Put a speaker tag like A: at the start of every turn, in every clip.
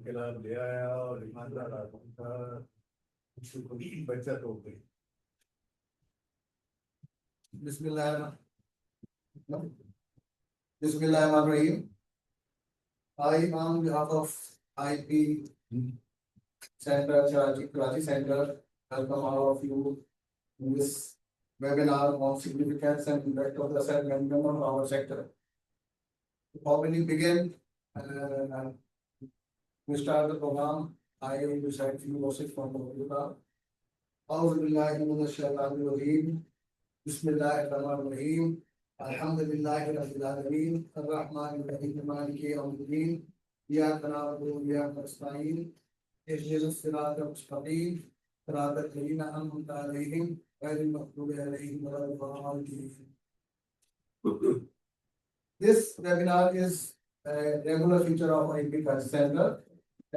A: खिलाफ ले आया और ईमानदार आदमी था, उसकी खुद की बचत हो गई।
B: बिस्मिल्लाह Bismillahirrahmanirrahim. I, on behalf of IEP Center, Karachi Center, welcome all of you in this webinar on significance and impact of the asset management on our sector. Before we begin, we start the program. I will recite few verses from the Quran. أعوذ بالله من الشيطان الرجيم. بسم الله الرحمن الرحيم. الحمد لله رب العالمين الرحمن الرحيم مالك يوم الدين إياك نعبد وإياك نستعين اهدنا الصراط المستقيم صراط الذين أنعمت عليهم غير المغضوب عليهم ولا الضالين. This webinar is a regular feature of IEP Center,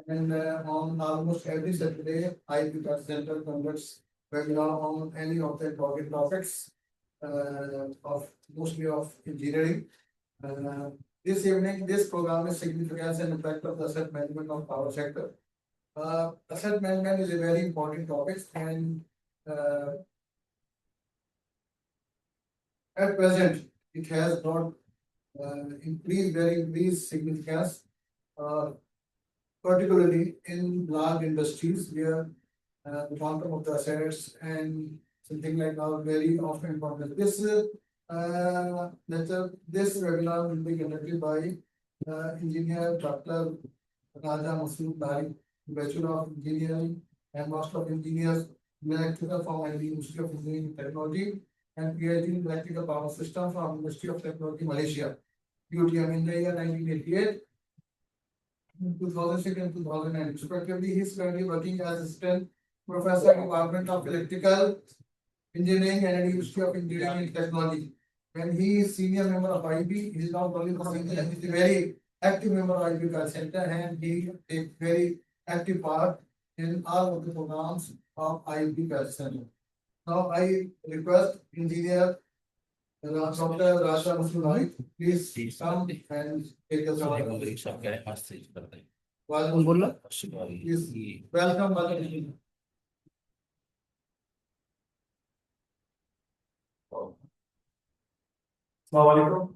B: and on almost every Saturday, IEP Center conducts webinar on any of the important topics of mostly of engineering. This evening, this program is significance and impact of the asset management of power sector. Asset management is a very important topic, and at present, it has not increased significance, particularly in large industries where the quantum of the assets and something like that are very often important. This webinar will be conducted by Engineer Dr. Raja Larik, Bachelor of Engineering and Master of Engineers, Electrical from IIT University of Engineering and Technology, and PhD in Electrical Power System from University of Technology, Malaysia, UTM in the year 1988. 2006 and 2009 respectively. He is currently working as Assistant Professor in Department of Electrical Engineering and University of Engineering and Technology. When he is senior member of IEP, he is not only the senior, he is a very active member of IEP Center, and he takes very active part in all of the programs of IEP Center. Now I request Engineer Dr. Raja, please come and take us on. Welcome.
C: Assalamualaikum.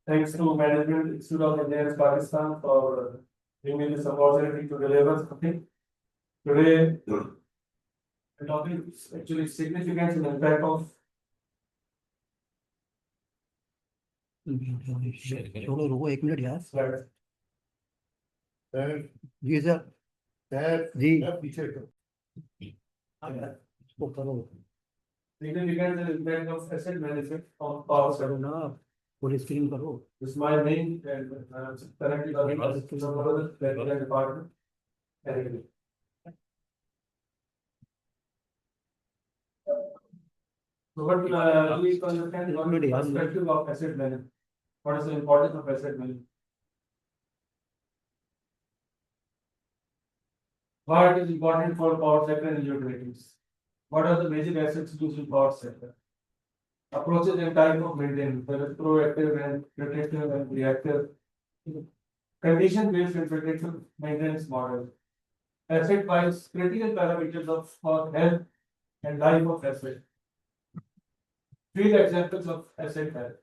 C: Thanks to Management Institute of Engineers Pakistan for giving me this opportunity to deliver something. Today, the topic is actually significance and impact of
D: रुको एक minute यार
A: sir
D: जी sir
A: sir
D: जी
A: पीछे
D: इसको करो
C: significance and impact of asset management on power sector.
D: ना पूरी screen करो.
C: This is my main and currently the some other department. So what we understand the perspective of asset management. What is the importance of asset management? What is important for power sector and utilities? What are the basic assets used in power sector? Approaches and type of maintenance, whether proactive and protective and reactive. Condition-based and protective maintenance model. Asset-wise critical parameters of for health and life of asset. Three examples of asset health.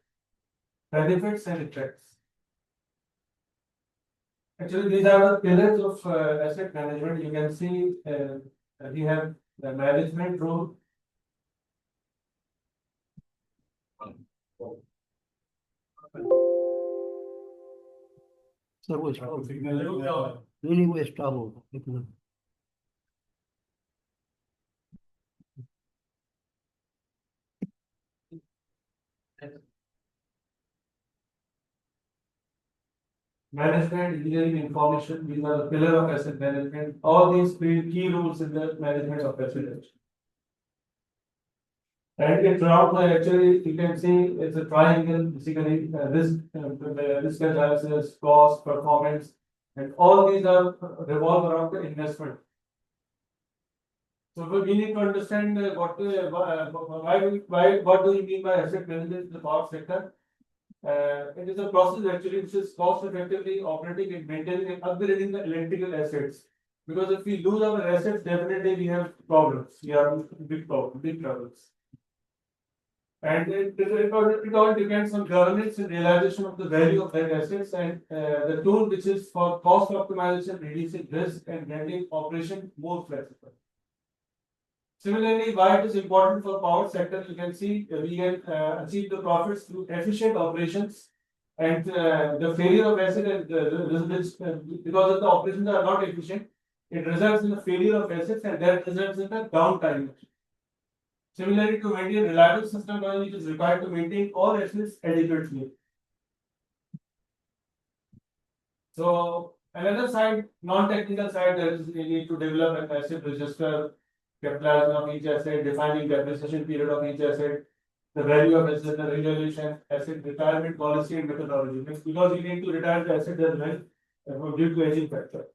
C: Benefits and effects. Actually, these are the pillars of asset management. You can see we have the management role.
D: Sir वो stop नहीं वो stop हो एक minute
C: Management, engineering, information, these are the pillar of asset management. All these play key roles in the management of asset. And it's throughout actually you can see it's a triangle, basically risk analysis, cost, performance, and all these are revolve around the investment. So we need to understand what do you mean by asset management in the power sector? It is a process actually which is cost effectively operating and maintaining and upgrading the electrical assets. Because if we lose our assets, definitely we have problems. We have big problems, big troubles. And it all depends on governance and realization of the value of that assets and the tool which is for cost optimization, reducing risk and rendering operation more flexible. Similarly, why it is important for power sector, you can see we can achieve the profits through efficient operations and the failure of asset and because of the operations are not efficient, it results in the failure of assets and that results in the downtime. Similarly, to maintain reliable system knowledge, it is required to maintain all assets adequately. So another side, non-technical side, that is we need to develop an asset register, capitalization of each asset, defining depreciation period of each asset, the value of asset, the regulation, asset retirement policy and methodology. Because you need to retire the asset as well due to aging factor.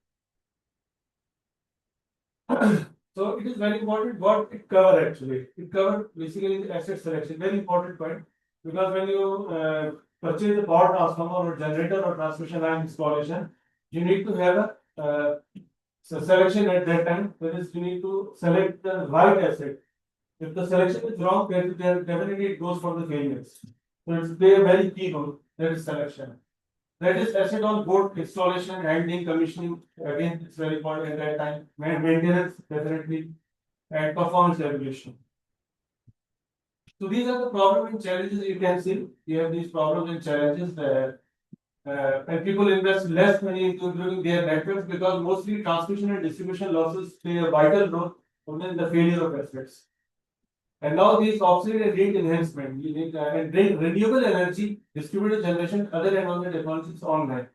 C: So it is very important what it covers actually. It covers basically the asset selection, very important point. Because when you purchase a power transformer or generator or transmission line installation, you need to have a selection at that time. That is, you need to select the right asset. If the selection is wrong, then definitely it goes for the failures. So it's play a very key role. That is selection. That is asset on board installation, handling, commissioning. Again, it's very important at that time. Maintenance, definitely, and performance regulation. So these are the problems and challenges you can see. You have these problems and challenges there. And people invest less money into improving their networks because mostly transmission and distribution losses play a vital role in the failure of assets. And now these offset and rate enhancement, you need and bring renewable energy, distributed generation, other environmental technologies online.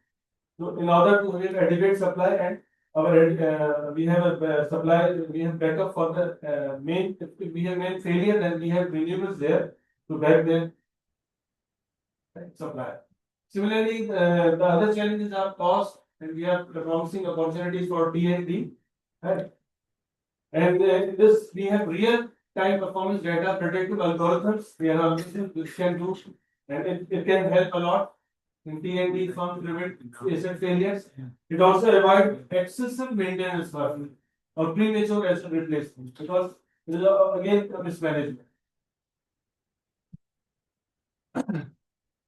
C: So in order to have adequate supply and our we have a supply, we have backup for the main. If we have main failure, then we have renewables there to back the supply. Similarly, the other challenges are cost, and we are promising opportunities for T&D. Right? And in this, we have real-time performance data, predictive algorithms. We are using which can do, and it can help a lot in T&D from prevent asset failures. It also avoids excessive maintenance work or premature asset replacement because it is again a mismanagement.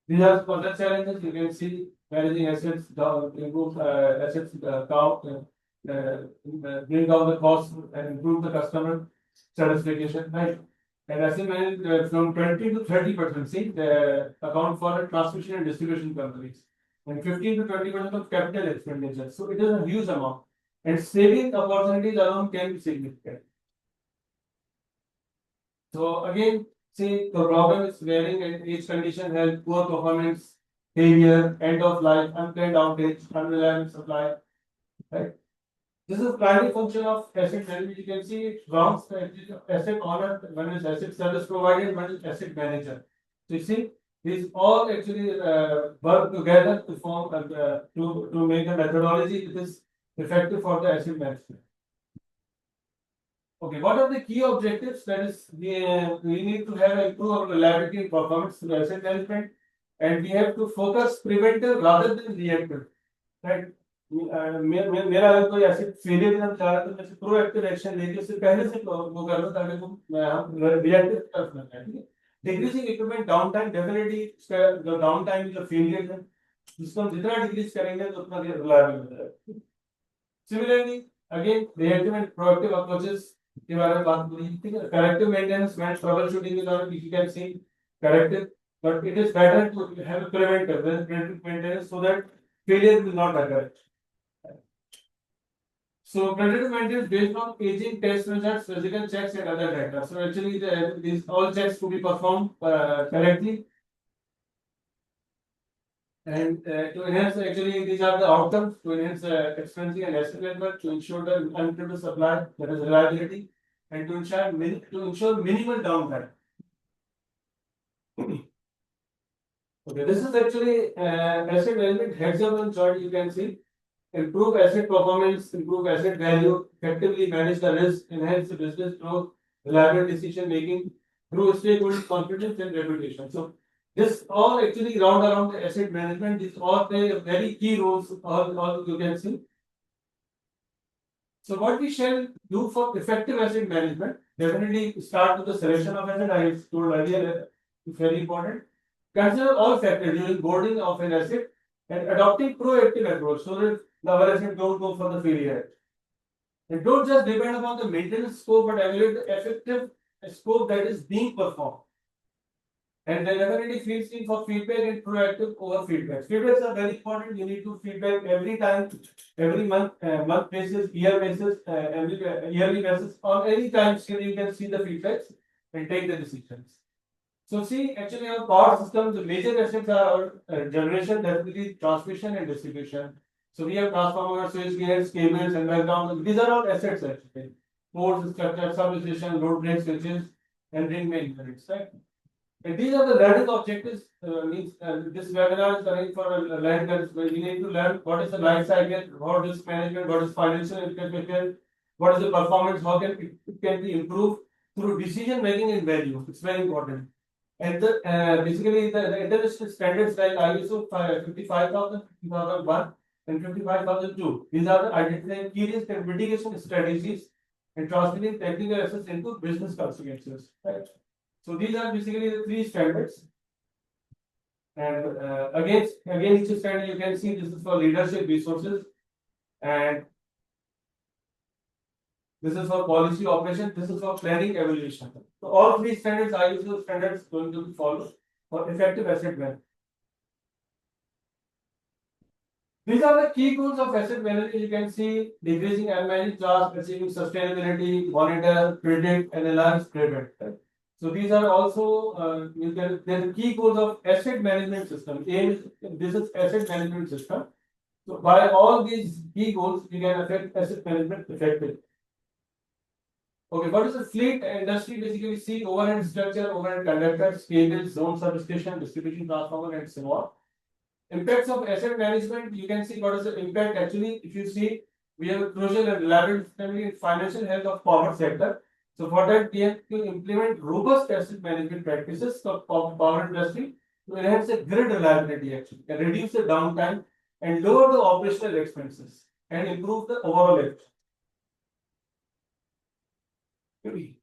C: These are other challenges you can see managing assets, improve assets count, bring down the cost and improve the customer satisfaction, right? And asset management from 20 to 30%, see, account for transmission and distribution companies, and 15 to 20% of capital expenditure. So it is a huge amount, and saving opportunities alone can be significant. So again, see, the problem is varying and each condition has poor performance, failure, end of life, unplanned outage, unreliable supply, right? This is primary function of asset management. You can see it wrongs asset owner, one is asset service provider, one is asset manager. So you see, these all actually work together to form to make a methodology that is effective for the asset management. Okay, what are the key objectives? That is, we need to have improve our reliability and performance through asset management, and we have to focus preventive rather than reactive, right? मेरा अगर कोई ऐसे failure की तरफ जा रहा है तो मैं से प्रोएक्टिव एक्शन लेके उससे पहले से वो कर लो ताकि हम रिएक्टिव तरफ ना जाए, ठीक है? Decreasing equipment down time, definitely जो डाउन टाइम जो फेलियर है जिसको हम जितना डिक्रीज करेंगे तो उतना रिलायबल हो जाएगा. Similarly again reactive and proactive approaches के बारे में बात करें, ठीक है? Corrective maintenance match troubleshooting के दौरान you can see corrective, but it is better to have preventive maintenance so that failure will not occur. So predictive maintenance based on aging test results, physical checks and other data. So actually these all checks to be performed correctly. And to enhance, actually these are the outcomes to enhance efficiency and asset management, to ensure the uninterrupted supply, that is reliability, and to ensure minimal downtime. Okay, this is actually asset management hexagon chart. You can see improve asset performance, improve asset value, effectively manage the risk, enhance the business growth, reliable decision making through stakeholder confidence and reputation. So This all actually round around the asset management. This all play a very key roles. All you can see. So what we shall do for effective asset management? Definitely start with the selection of asset. I told earlier, it's very important. Consider all factors during boarding of an asset and adopting proactive approach so that our asset don't go for the failure. And don't just depend upon the maintenance scope, but evaluate the effective scope that is being performed. And then definitely feel free for feedback and proactive over feedback. Feedbacks are very important. You need to feedback every time, every month, month basis, year basis, every yearly basis, on any time scale you can see the feedbacks and take the decisions. So see, actually our power systems, the major assets are our generation, definitely transmission and distribution. So we have transformers, switch gears, cables, and background. These are all assets actually. Ports, structure, substation, load break switches, and ring main units, right? And these are the learning objectives. This webinar is arranged for learners where we need to learn what is the life cycle, what is management, what is financial infrastructure, what is the performance, how can it can be improved through decision making and value. It's very important. And the basically the international standards like ISO 55001 and 55002. These are the identifying key risk and mitigation strategies and translating technical assets into business consequences. Right. So these are basically the three standards. And again, each standard you can see this is for leadership resources, and this is for policy operation. This is for planning evaluation. So all three standards are ISO standards going to be followed for effective asset management. These are the key goals of asset management. You can see decreasing unmanaged costs, achieving sustainability, monitor, predict, analyze, prevent. Right? So these are also the key goals of asset management system. This is asset management system. So by all these key goals, we can affect asset management effectively. Okay, what is the fleet industry? Basically, see overhead structure, overhead conductors, cables, zone substation, distribution transformer, and so on. Impacts of asset management, you can see what is the impact. Actually, if you see, we have a crucial and reliability financial health of power sector. So for that, we have to implement robust asset management practices of power industry to enhance the grid reliability actually, and reduce the downtime and lower the operational expenses and improve the overall efficiency.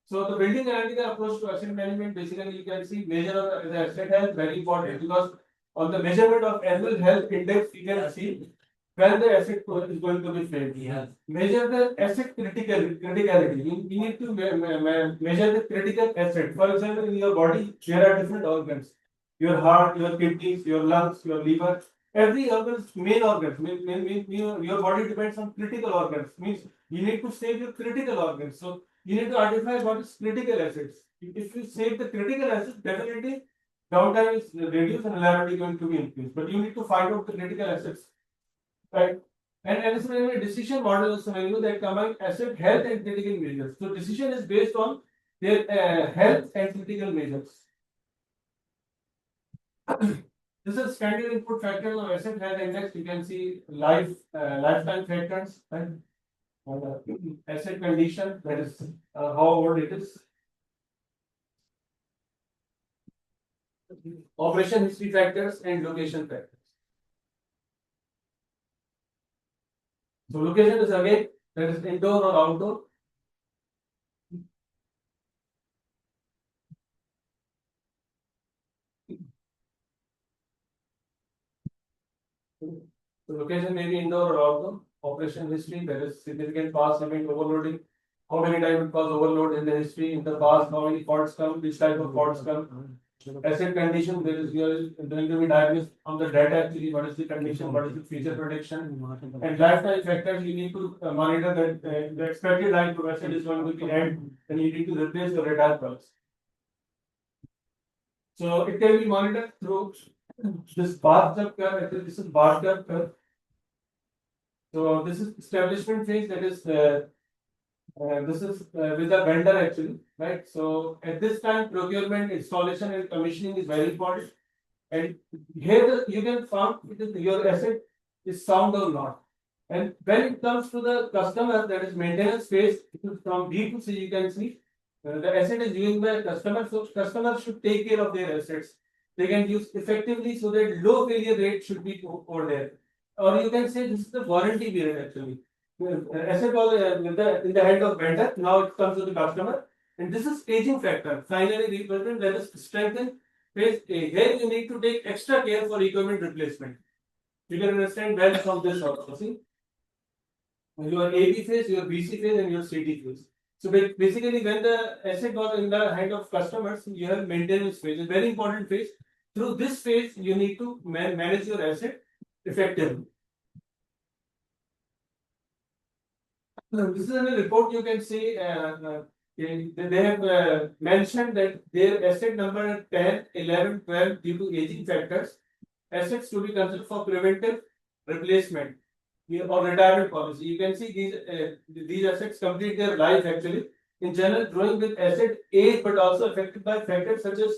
C: So the building analytical approach to asset management, basically you can see measure of the asset health, very important because on the measurement of annual health index, you can see when the asset is going to be failed. Yes. Measure the asset criticality. You need to measure the critical asset. For example, in your body, there are different organs. Your heart, your kidneys, your lungs, your liver. Every organ, main organs. Your body depends on critical organs. Means you need to save your critical organs. So you need to identify what is critical assets. If you save the critical assets, definitely downtime is reduced and reliability going to be increased. But you need to find out the critical assets, right? And as a decision model is also that combine asset health and critical measures. So decision is based on their health and critical measures. This is standard input factors of asset health index. You can see lifetime factors, right? Asset condition, that is how old it is. Operation history factors and location factors. So location is again that is indoor or outdoor. So location may be indoor or outdoor. Operation history, that is significant past event overloading. How many times it was overload in the history in the past? How many faults come? Which type of faults come? Asset condition, there is going to be diagnosed on the data actually. What is the condition? What is the future prediction? And lifetime factors, you need to monitor that the expected life of asset is going to be end, and you need to replace the radar pulse. So it can be monitored through this bathtub curve. Actually, this is bathtub curve. So this is establishment phase. That is this is with the vendor actually, right? So at this time, procurement, installation, and commissioning is very important. And here you can find your asset is sound or not. And when it comes to the customer, that is maintenance phase, from B to C, you can see the asset is used by a customer. So customers should take care of their assets. they can use effectively so that low failure rate should be over there. Or you can say this is the warranty period actually. Asset was in the hand of vendor, now it comes to the customer. And this is aging factor. Finally, represent let us strengthen phase A. Here you need to take extra care for equipment replacement. You can understand well from this also. See, your AB phase, your BC phase, and your CD phase. So basically, when the asset was in the hand of customers, you have maintenance phase, a very important phase. Through this phase, you need to manage your asset effectively. Now, this is in a report you can see. They have mentioned that their asset number 10, 11, 12 due to aging factors, assets to be considered for preventive replacement or retirement policy. You can see these assets complete their life actually. In general, growing with asset age, but also affected by factors such as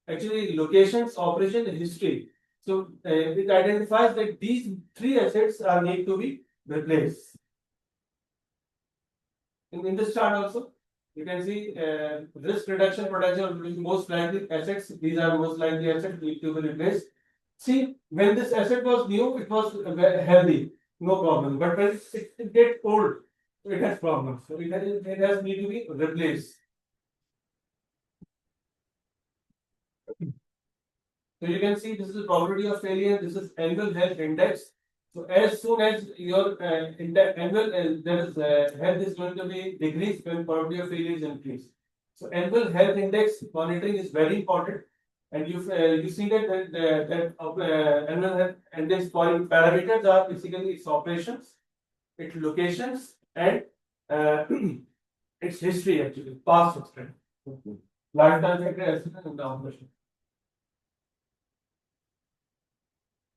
C: actually locations, operation, and history. So it identifies that these three assets are need to be replaced. In this chart also, you can see risk reduction protection will be most likely assets. These are most likely assets need to be replaced. See, when this asset was new, it was healthy, no problem. But when it gets old, it has problems. So it has need to be replaced. So you can see this is the probability of failure. This is annual health index. So as soon as your annual health is going to be decreased, when probability of failure is increased. So annual health index monitoring is very important, and you see that annual health index parameters are basically its operations, its locations, and its history actually, past history, lifetime factor, accident, and the operation.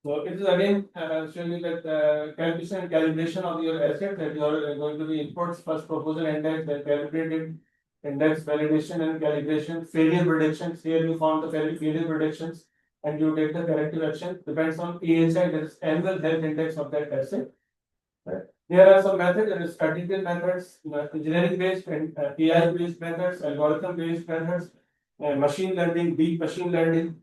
C: So it is again showing you that calculation and calibration of your asset, that you are going to be inputs, first proposal index, then calibrated index, validation and calibration, failure predictions. Here you found the failure predictions and you take the corrective action. Depends on AHI, that is annual health index of that asset. Right. There are some methods, there is statistical methods, engineering based and AI based methods, algorithm based methods, machine learning, deep machine learning.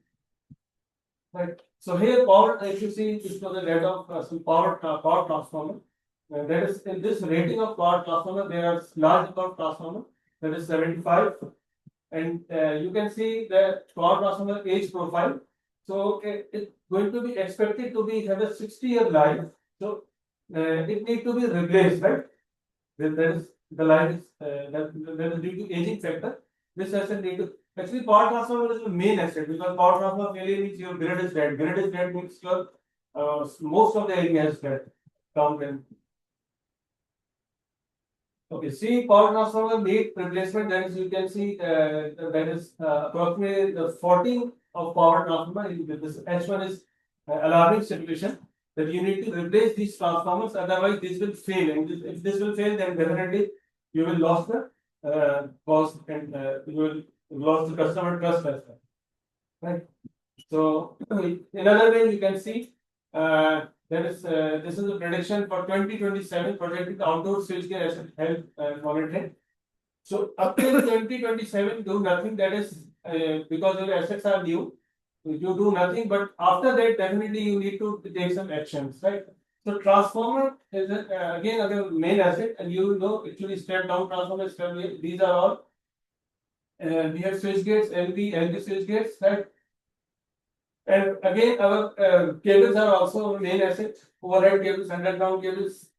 C: Right. So here power, if you see, this was a data of some power transformer. That is in this rating of power transformer, there are large number of transformer, that is 75, and you can see the power transformer age profile. So it's going to be expected to be have a 60-year life. So it need to be replaced, right? That is the life is that is due to aging factor. This asset need to actually power transformer is the main asset, because power transformer failure means your grid is dead. Grid is dead means your most of the area is dead. Down. Okay, see power transformer need replacement. That is, you can see that is approximately the 14 of power transformer. This H1 is alarming situation that you need to replace these transformers, otherwise this will fail. And if this will fail, then definitely you will lose the cost and you will lose the customer trust as well. Right. So in other way, you can see this is a prediction for 2027 projected outdoor switchgear asset health monitoring. So up till 2027, do nothing. That is because your assets are new. You do nothing, but after that, definitely you need to take some actions, right? So transformer is again a main asset, and you know actually step down transformer, step. These are all we have switch gates, LV switch gates, right? And again, our cables are also main asset. Overhead cables, underground cables.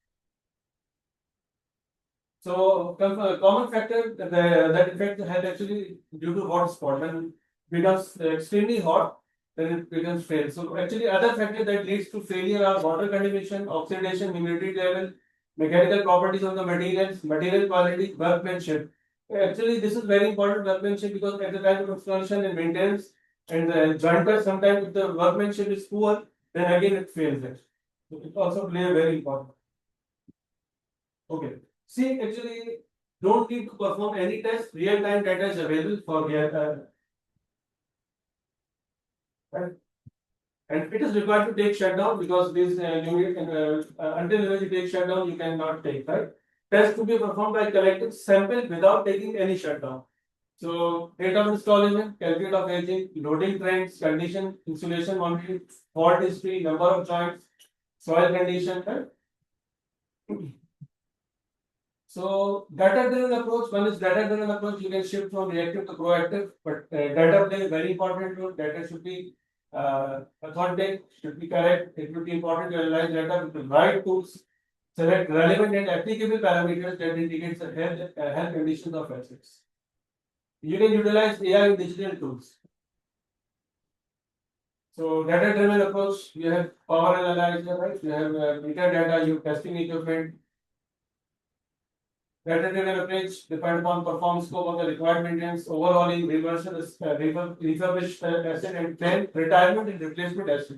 C: So common factor that effect has actually due to hot spot. When it becomes extremely hot, then it becomes fail. So actually, other factors that leads to failure are water contamination, oxidation, humidity level, mechanical properties of the materials, material quality, workmanship. Actually, this is very important, workmanship, because at the time of installation and maintenance and the jointer, sometimes if the workmanship is poor, then again it fails. So it also play a very important. Okay. See, actually, don't need to perform any test. Real-time data is available for right? And it is required to take shutdown, because this unit until you take shutdown, you cannot take, right? Test to be performed by collecting sample without taking any shutdown. So date of installation, calculate of aging, loading trends, condition, insulation monitoring, fault history, number of joints, soil condition, right? So data-driven approach, one is data-driven approach, you can shift from reactive to proactive, but data play is very important role. Data should be authentic, should be correct. It would be important to analyze data with the right tools, select relevant and applicable parameters that indicates the health conditions of assets. You can utilize AI in digital tools. So data-driven approach, you have power analyzer, right? You have metadata, you have testing equipment. Data-driven approach depend upon performance scope of the required maintenance, overhauling, refurbished asset, and then retirement and replacement asset.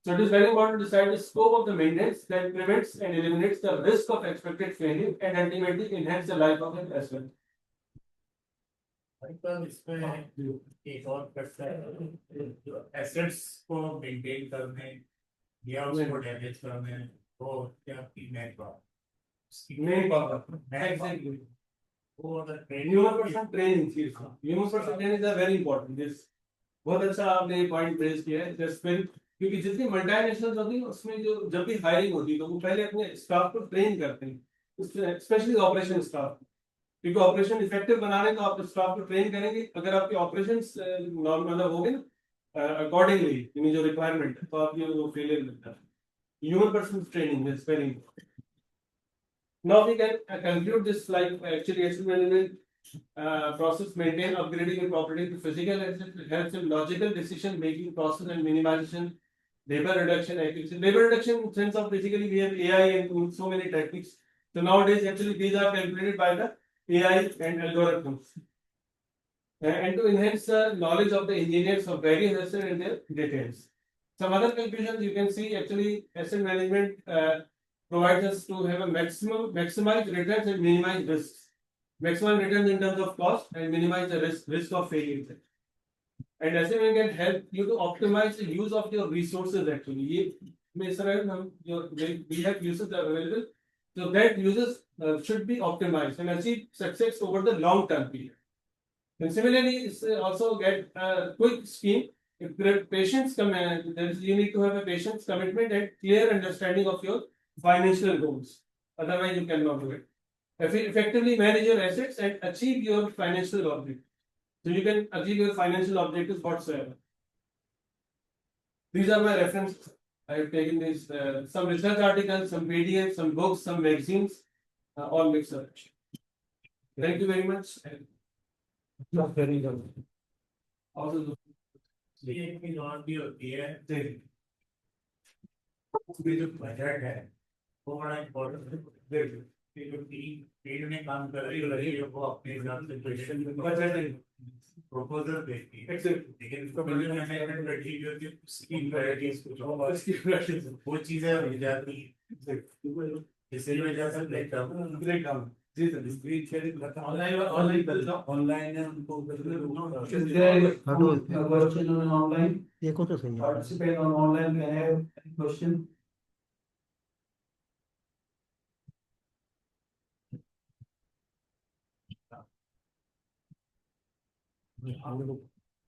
C: So it is very important to decide the scope of the maintenance that prevents and eliminates the risk of expected failure and ultimately enhance the life of an asset.
A: इसमें एक और प्रश्न है जो assets को maintain करने या उसको डैमेज करने वो क्या की मेन प्रॉब्लम
C: Exactly.
A: वो अगर
C: Human person training human person training is very important. This बहुत अच्छा आपने पॉइंट रेज किया है. Just very क्योंकि जितनी मल्टीनेशनल होती है उसमें जो जब भी हायरिंग होती है तो वो पहले अपने स्टाफ को ट्रेन करते हैं, स्पेशली ऑपरेशन स्टाफ. क्योंकि ऑपरेशन इफेक्टिव बनाने को आप स्टाफ को ट्रेन करेंगे. अगर आपके ऑपरेशंस नॉर्मल हो गए ना अकॉर्डिंगली जो रिक्वायरमेंट है तो आपकी वो फेलियर मिलता है. Human person training is very important. Now we can conclude this like actually asset management process maintain upgrading your property to physical assets. It helps in logical decision making process and minimization, labor reduction, accuracy. Labor reduction in sense of basically we have AI and so many techniques. So nowadays actually these are calculated by the AI and algorithms. And to enhance the knowledge of the engineers of various assets and their details. Some other conclusions you can see actually asset management provides us to have a maximize returns and minimize risks. Maximize returns in terms of cost and minimize the risk of failure. And asset management can help you to optimize the use of your resources actually. We have uses available. So that uses should be optimized and achieve success over the long term period. And similarly, also get a quick scheme. If patients come, you need to have a patient's commitment and clear understanding of your financial goals. Otherwise, you cannot do it. Effectively manage your assets and achieve your financial objectives. So you can achieve your financial objectives whatsoever. These are my references. I have taken these some research articles, some PDFs, some books, some magazines, all mixed up. Thank you very much. Not very good. Also,
A: एक चीज और भी होती है उसमें जो budget है वो बड़ा इम्पोर्टेंट है. जो टीम में काम कर रही है वो अपने हिसाब से बजट प्रपोजल देती है लेकिन उसको बजट मैनेजमेंट रखी होती है स्कीम प्रायोरिटीज वो चीजें हो जाती है. इसलिए मैं जा सकता हूँ जी सर स्क्रीन शेयरिंग ऑनलाइन है उनको
B: Question on online.
D: देखो तो सही है.
B: Participate on online. Can I have any question?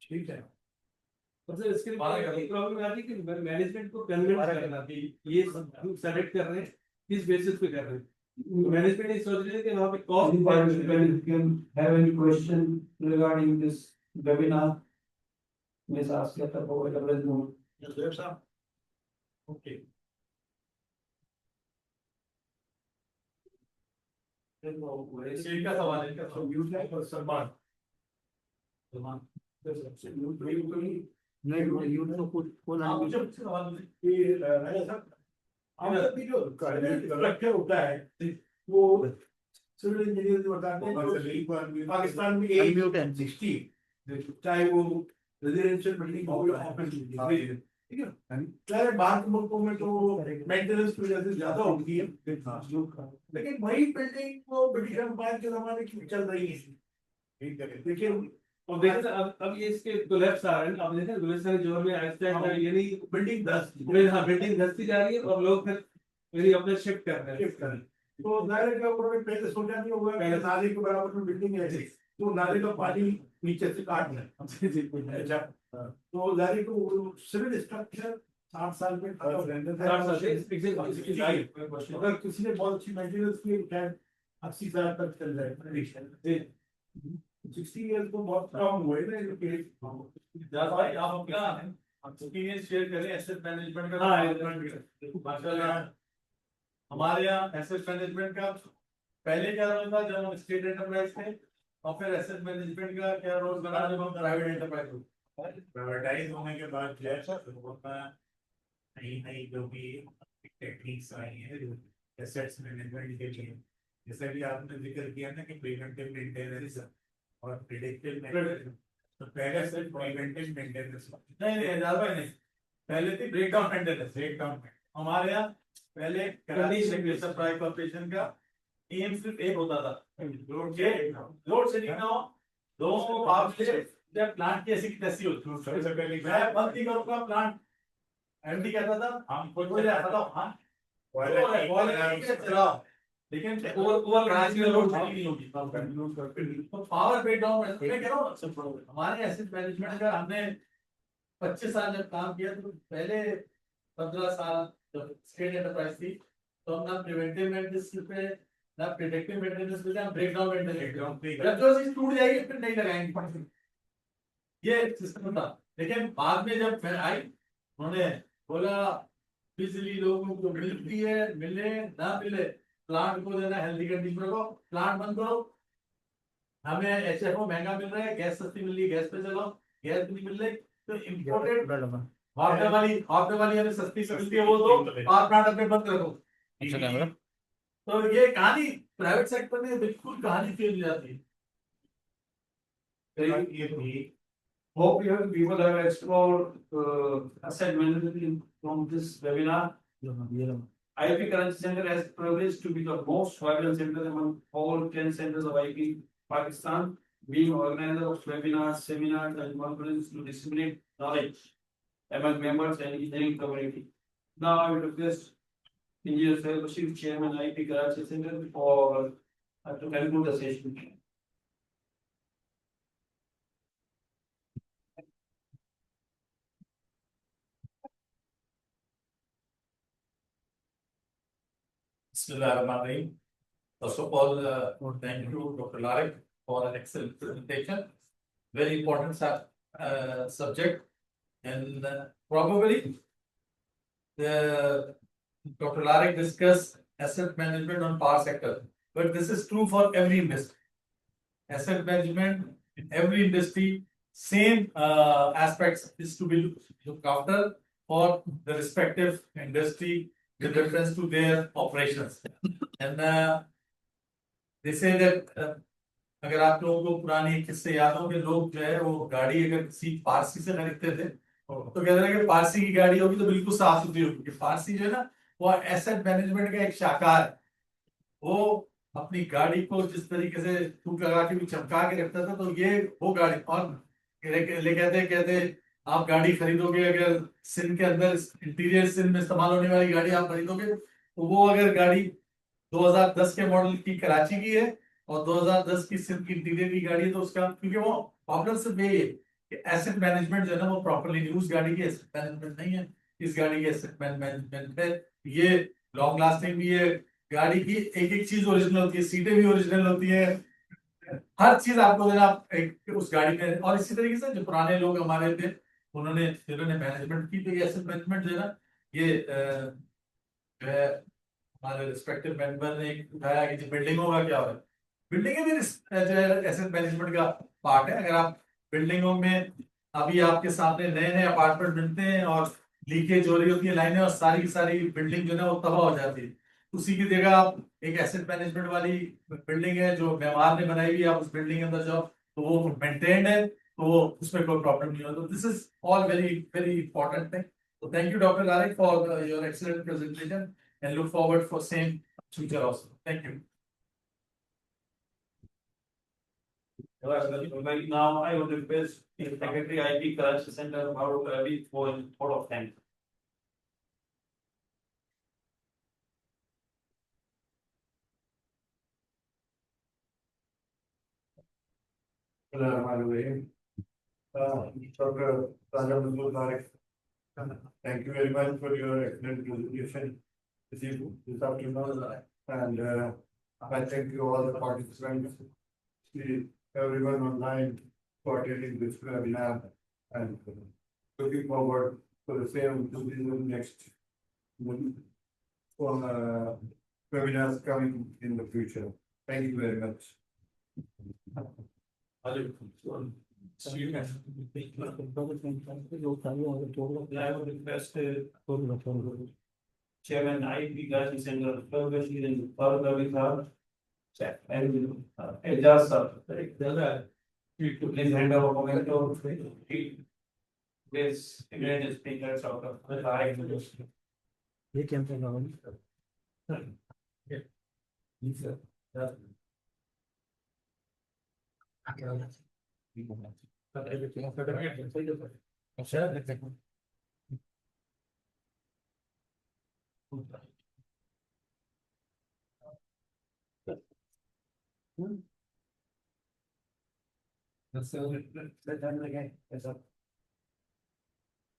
A: ठीक है.
C: सर इसके लिए प्रॉब्लम आती है कि मैनेजमेंट को कन्विंस करना कि ये सेलेक्ट कर रहे हैं किस बेसिस पे कर रहे हैं. मैनेजमेंट ये सोच रहे हैं कि वहाँ पे cost.
B: Any participant can have any question regarding this webinar? Please ask at the available mode.
A: Yes, sir. Okay.
C: इसका सवाल है क्या यूज है और सम्मान
D: नहीं यूज तो कुछ बोला
A: आप
D: नहीं.
A: जब सवाल कि राजा साहब आप भी जो स्ट्रक्चर होता है वो सिविल इंजीनियर जो बताते हैं पाकिस्तान में 60 चाहे वो रेजिडेंशियल बिल्डिंग हो या ऑफिस बिल्डिंग. ठीक है. चाहे बाहर के मुल्कों में तो मेंटेनेंस की वजह से ज्यादा होती है लेकिन वही बिल्डिंग वो ब्रिटिश एम्पायर के जमाने की चल रही है. ठीक है. लेकिन
C: अब देखिए अब ये इसके कोलैप्स आ रहे हैं. आप देखें गुलिस्तान जोन में आइंस्टाइन यानी
A: बिल्डिंग 10
C: बिल्डिंग धसती जा रही है और लोग फिर मेरी अपने शिफ्ट कर रहे हैं.
A: तो जाहिर है कि उन्होंने पहले सोचा नहीं होगा कि नाली के बराबर में बिल्डिंग है तो नाले का पानी नीचे से काट लें। अच्छा, तो नाले को सिविल स्ट्रक्चर 60 साल में खत्म हो जाता है। अगर किसी ने बहुत अच्छी मेंटेनेंस की, 80 साल तक चल जाए। 60 ईयर तो बहुत कम हुए ना।
C: भाई आप अपना एक्सपीरियंस शेयर करें एसेट मैनेजमेंट का। माशाल्लाह हमारे यहाँ एसेट मैनेजमेंट का पहले क्या रोल था जब हम स्टेट एंटरप्राइज थे, और फिर एसेट मैनेजमेंट का क्या रोल बना जब हम प्राइवेट एंटरप्राइज हुए।
A: प्राइवेटाइज होने के बाद जो है सर, नई नई जो भी टेक्निक्स आई हैं एसेट्स मैनेजमेंट के लिए, जैसा कि आपने जिक्र किया ना कि प्रिवेंटिव मेंटेनेंस और प्रिडिक्टिव मेंटेनेंस। तो पहले सिर्फ प्रिवेंटिव मेंटेनेंस
C: नहीं भाई नहीं, पहले थी ब्रेकडाउन मेंटेनेंस। हमारे यहाँ पहले कराची सप्लाई कॉर्पोरेशन का एम सिर्फ एक होता था, लोड शेडिंग ना हो, दो आप जब प्लांट की ऐसी की तैसी होती, मैं बंद ही करूंगा प्लांट। एमडी कहता था हम खुद को जाता था, हाँ चलाओ, लेकिन ओवर कराची में लोड शेडिंग नहीं होगी। तो पावर ब्रेकडाउन में मैं कह रहा हूँ हमारे एसेट मैनेजमेंट का हमने 25 साल जब काम किया, तो पहले 15 साल जब स्टेट एंटरप्राइज थी तो हम ना प्रिवेंटिव मेंटेनेंस पे ना प्रिडिक्टिव मेंटेनेंस पे, ना ब्रेकडाउन मेंटेनेंस। जब जो चीज टूट जाएगी फिर नहीं लगाएंगे, ये सिस्टम था। लेकिन बाद में जब फिर आई, उन्होंने बोला बिजली लोगों को मिलती है, मिले ना मिले, प्लांट को देना हेल्दी कंडीशन को, प्लांट बंद करो। हमें एचएफओ महंगा मिल रहा है, गैस सस्ती मिल रही है, गैस पे चलो, गैस नहीं मिल रही तो इम्पोर्टेड हॉपे वाली हमें सस्ती मिलती है, वो दो और प्लांट अपने बंद करो।
D: अच्छा कैमरा।
C: तो ये कहानी प्राइवेट सेक्टर में बिल्कुल कहानी चेंज हो जाती है। Hope you people have explored asset management from this webinar. IEP Currency Center has privileged to be the most vibrant center among all 10 centers of IEP Pakistan, being organizer of webinars, seminars, and conferences to disseminate knowledge among members and engineering community. Now I will request Engineer Sayyid Bashir, Chairman IEP Karachi Center, for to conclude the session.
E: Bismillahirrahmanirrahim. First of all, thank you, Dr. Larik, for an excellent presentation. Very important subject, and probably the Dr. Larik discussed asset management on power sector, but this is true for every industry. Asset management in every industry, same aspects is to be looked after for the respective industry with reference to their operations. And they say that अगर आप लोगों को पुरानी किस्से याद हो कि लोग जो है वो गाड़ी अगर किसी पारसी से खरीदते थे तो कहते थे कि पारसी की गाड़ी होगी तो बिल्कुल साफ सुथरी होगी। पारसी जो है ना वो एसेट मैनेजमेंट का एक शाखार है। वो अपनी गाड़ी को जिस तरीके से फूक लगा के भी चमका के रखता था, तो ये वो गाड़ी और कहते आप गाड़ी खरीदोगे अगर सिंध के अंदर इंटीरियर सिंध में इस्तेमाल होने वाली गाड़ी आप खरीदोगे, तो वो अगर गाड़ी 2010 के मॉडल की कराची की है और 2010 की सिर्फ की इंटीरियर की गाड़ी है, तो उसका क्योंकि वो प्रॉब्लम सिर्फ यही है कि एसेट मैनेजमेंट जो है ना वो प्रॉपरली नहीं, उस गाड़ी की एसेट मैनेजमेंट नहीं है, इस गाड़ी की एसेट मैनेजमेंट है। ये लॉन्ग लास्टिंग भी है, गाड़ी की एक एक चीज ओरिजिनल होती है, सीटें भी ओरिजिनल होती है, हर चीज आपको देना आप एक उस गाड़ी में। और इसी तरीके से जो पुराने लोग हमारे थे उन्होंने जिन्होंने मैनेजमेंट की, तो ये एसेट मैनेजमेंट जो है ना ये जो है हमारे रिस्पेक्टिव मेंबर ने उठाया कि बिल्डिंगों का क्या हो रहा है। बिल्डिंग भी एसेट मैनेजमेंट का पार्ट है। अगर आप बिल्डिंगों में अभी आपके सामने नए नए अपार्टमेंट बनते हैं और लीकेज हो रही होती है लाइनें और सारी की सारी बिल्डिंग जो है वो तबाह हो जाती है, उसी की जगह आप एक एसेट मैनेजमेंट वाली बिल्डिंग है जो मेवार ने बनाई हुई है, आप उस बिल्डिंग के अंदर जाओ तो वो मेंटेन्ड है, तो वो उसमें कोई प्रॉब्लम नहीं होता। This is all very very important thing. तो thank you doctor Larik for your excellent presentation and look forward for same future also. Thank you.
C: Now I would request the Secretary IEP Karachi Center Farooq Ravi for a vote of thanks.
A: Dr. Raja, Larik, thank you very much for your excellent presentation this afternoon. And I thank you all the participants, everyone online for attending this webinar and looking forward for the same to the next webinars coming in the future. Thank you very much.
C: I would request Chairman IEP Guidance Center, Ferguson and further with her. And adjust you to please hand over momentum. Please, immediate speakers out of the line.
D: ये campaign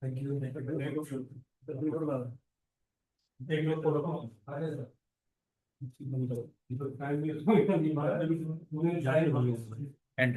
D: Thank you.
C: Take note for the phone.
D: And